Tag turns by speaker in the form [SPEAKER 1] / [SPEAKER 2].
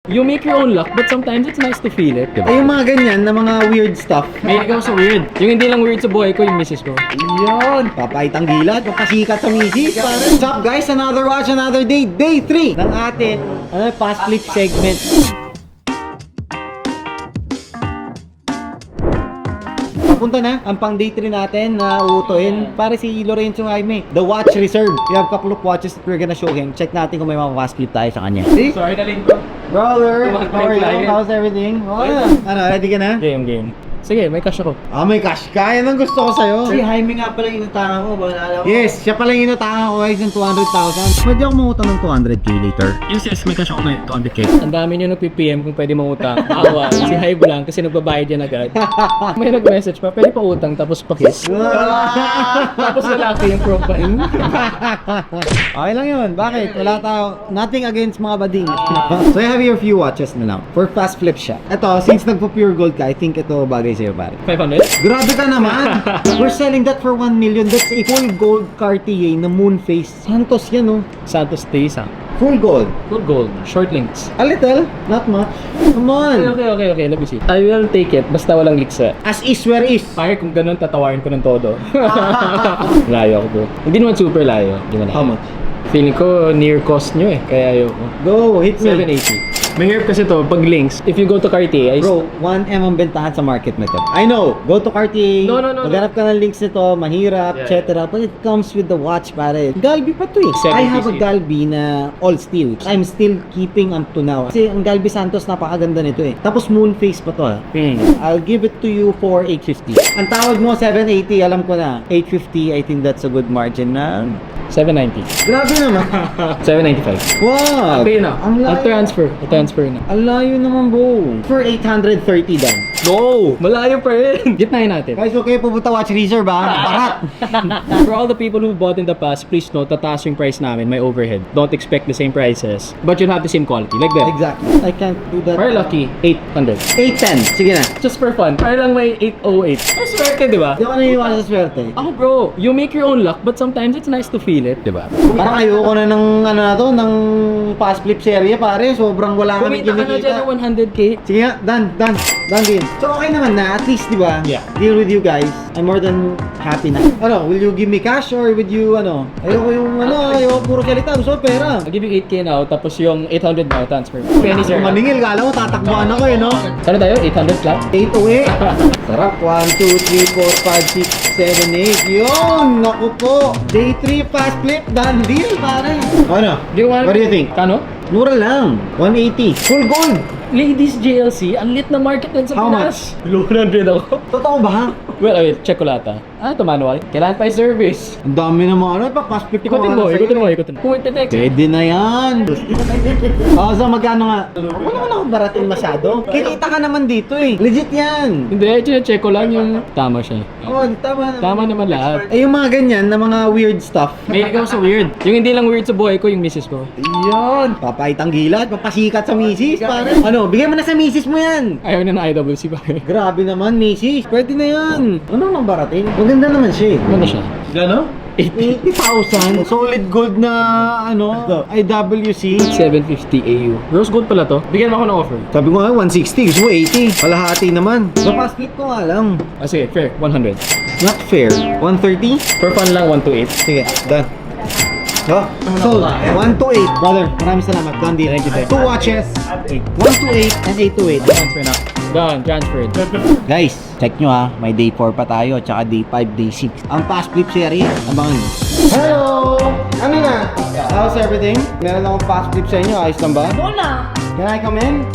[SPEAKER 1] You make your own luck, but sometimes it's nice to feel it, diba?
[SPEAKER 2] Ay, yung mga ganyan na mga weird stuff.
[SPEAKER 1] May ikaw sa weird. Yung hindi lang weird sa buhay ko, yung misis ko.
[SPEAKER 2] Yun! Papahitang gilat, papasikat sa misis. What's up guys? Another watch, another day. Day 3 ng atin past flip segment. Papunta na ang pang day 3 natin na uutuin para si Lorenzo Jaime. The watch reserve. We have a couple of watches that we're gonna show him. Check natin kung may mga fast flip tayo sa kanya. See?
[SPEAKER 1] Sorry na link ko.
[SPEAKER 2] Brother,
[SPEAKER 1] Tumak
[SPEAKER 2] how are you?
[SPEAKER 1] client.
[SPEAKER 2] How's everything? Oh, ano, ready ka na?
[SPEAKER 1] Game. Sige, may cash ako.
[SPEAKER 2] May cash ka. Yan ang gusto ko sa'yo.
[SPEAKER 3] Si Jaime nga pala yung inutangan ko, wala ko.
[SPEAKER 2] Yes, siya pala yung inutangan ko guys ng 200,000. Pwede ako mangutang ng 200k later.
[SPEAKER 1] Yes, may cash ako ngayon, 200k. Ang dami nyo nagpi-PM kung pwede mangutang. Awa, si Hybe lang kasi nagbabayad yan agad. May nag-message pa, pwede pa utang tapos pa-kiss. Tapos lalaki yung profile.
[SPEAKER 2] Okay lang yun. Bakit? Wala tao. Nothing against mga bading. So I have here a few watches na lang. For fast flip siya. Ito, since nagpo-pure gold ka, I think ito bagay sa'yo pare.
[SPEAKER 1] 500?
[SPEAKER 2] Grabe ka naman! We're selling that for 1 million. That's a full gold Cartier na moon face. Santos yan oh.
[SPEAKER 1] Santos Tesa.
[SPEAKER 2] Full gold.
[SPEAKER 1] Full gold. Short links.
[SPEAKER 2] A little, not much. Come on!
[SPEAKER 1] Okay. Let me see. I will take it. Basta walang liksa.
[SPEAKER 2] As is where is.
[SPEAKER 1] Pare, kung ganun, tatawarin ko ng todo. Layo ako bro. Hindi naman super layo. Hindi naman
[SPEAKER 2] How much?
[SPEAKER 1] Feeling ko near cost nyo eh. Kaya ayoko.
[SPEAKER 2] Go, hit me.
[SPEAKER 1] 780. Mahirap kasi to, pag links, if you go to Cartier,
[SPEAKER 2] Bro, 1M ang bentahan sa market nito. I know, go to Cartier,
[SPEAKER 1] No.
[SPEAKER 2] maghanap ka ng links nito, mahirap,
[SPEAKER 1] Yeah,
[SPEAKER 2] etc. But it comes with the watch, pare. Galbi pa to eh.
[SPEAKER 1] 750.
[SPEAKER 2] I have a Galbi na all steel. I'm still keeping up to now. Kasi ang Galbi Santos, napakaganda nito eh. Tapos moon face pa to ha. I'll give it to you for 850. Ang tawag mo, 780, alam ko na. 850, I think that's a good margin na.
[SPEAKER 1] 790.
[SPEAKER 2] Grabe naman.
[SPEAKER 1] 795.
[SPEAKER 2] Wow!
[SPEAKER 1] Okay na.
[SPEAKER 2] Ang layo.
[SPEAKER 1] Transfer na.
[SPEAKER 2] Ang layo naman bro. For 830 dan.
[SPEAKER 1] No! Malayo pa rin. Gitnahin natin.
[SPEAKER 2] Guys, okay, pupunta watch reserve ha. Parat.
[SPEAKER 1] For all the people who bought in the past, please note, tataas yung price namin, may overhead. Don't expect the same prices, but you'll have the same quality. Like that.
[SPEAKER 2] Exactly. I can't do that.
[SPEAKER 1] Very lucky, 800.
[SPEAKER 2] 810. Sige na.
[SPEAKER 1] Just for fun. Para lang may 808. Ay, swerte, di ba?
[SPEAKER 2] Hindi ako naiiwala sa swerte.
[SPEAKER 1] Ako bro, you make your own luck, but sometimes it's nice to feel it, di ba?
[SPEAKER 2] Parang ayoko na ng ano na to, ng fast flip serye pare. Sobrang wala kami
[SPEAKER 1] Kumita ka na dyan
[SPEAKER 2] kinikita.
[SPEAKER 1] ng 100k.
[SPEAKER 2] Sige nga, done din. So okay naman na, at least di ba?
[SPEAKER 1] Yeah.
[SPEAKER 2] Deal with you guys. I'm more than happy na. Ano, will you give me cash or would you ayoko puro salita, gusto ko pera.
[SPEAKER 1] I'll give you 8k now, tapos yung 800 now, transfer. Penny sir.
[SPEAKER 2] Kung maningil, kala mo tatakbuhan ako eh, no?
[SPEAKER 1] Sana tayo? 800 lang?
[SPEAKER 2] 808. Sarap. 1, 2, 3, 4, 5, 6, 7, 8. Yun! Naku po! Day 3 fast flip. Done deal, pare. Ano?
[SPEAKER 1] Do you want?
[SPEAKER 2] What do you think?
[SPEAKER 1] Kano?
[SPEAKER 2] Mura lang. 180. Full gold.
[SPEAKER 1] Ladies JLC, ang lit na market din sa
[SPEAKER 2] How
[SPEAKER 1] Pinas. 100 ako.
[SPEAKER 2] Totoo ba?
[SPEAKER 1] Well, wait, check ko lahat ito manual. Kailangan pa yung service.
[SPEAKER 2] Ang dami na mga ano. Pa-fast flip ko
[SPEAKER 1] Ikutin mo. Kung iti-text.
[SPEAKER 2] Pwede na yan. So magkano nga? Ako naman ako baratin masyado. Kinita ka naman dito eh. Legit yan.
[SPEAKER 1] Hindi, check ko lang yung tama siya.
[SPEAKER 2] Oh, tama naman.
[SPEAKER 1] Tama naman lahat.
[SPEAKER 2] Yung mga ganyan na mga weird stuff.
[SPEAKER 1] May ikaw sa weird. Yung hindi lang weird sa buhay ko, yung misis ko.
[SPEAKER 2] Yun. Papahitang gilat, papasikat sa misis. Pare. Ano, bigay mo na sa misis mo yan.
[SPEAKER 1] Ayaw na ng IWC ba?
[SPEAKER 2] Grabe naman, misis. Pwede na yan. Ano nang baratin? Maganda naman siya eh.
[SPEAKER 1] Ano siya?
[SPEAKER 2] Gano? 80,000. Solid gold na ano, IWC.
[SPEAKER 1] 750 AU. Rose gold pala to. Bigyan mo ako ng offer.
[SPEAKER 2] Sabi ko nga 160, gusto mo 80. Palahati naman. Sa fast flip ko nga lang.
[SPEAKER 1] Sige, fair. 100.
[SPEAKER 2] Not fair. 130?
[SPEAKER 1] For fun lang, 128.
[SPEAKER 2] Sige, done. So, 128. Brother, maraming salamat. Done deal.
[SPEAKER 1] Thank you, thank you.
[SPEAKER 2] 2 watches. 128 and 828.
[SPEAKER 1] Transfer na. Done. Transferred.
[SPEAKER 2] Guys, check nyo ha. May day 4 pa tayo, tsaka day 5, day 6. Ang fast flip series, abangan nyo. Hello! Ano na? How's everything? Meron akong fast flip sa inyo. Ayos lang ba?
[SPEAKER 3] Wala.
[SPEAKER 2] Can I come in?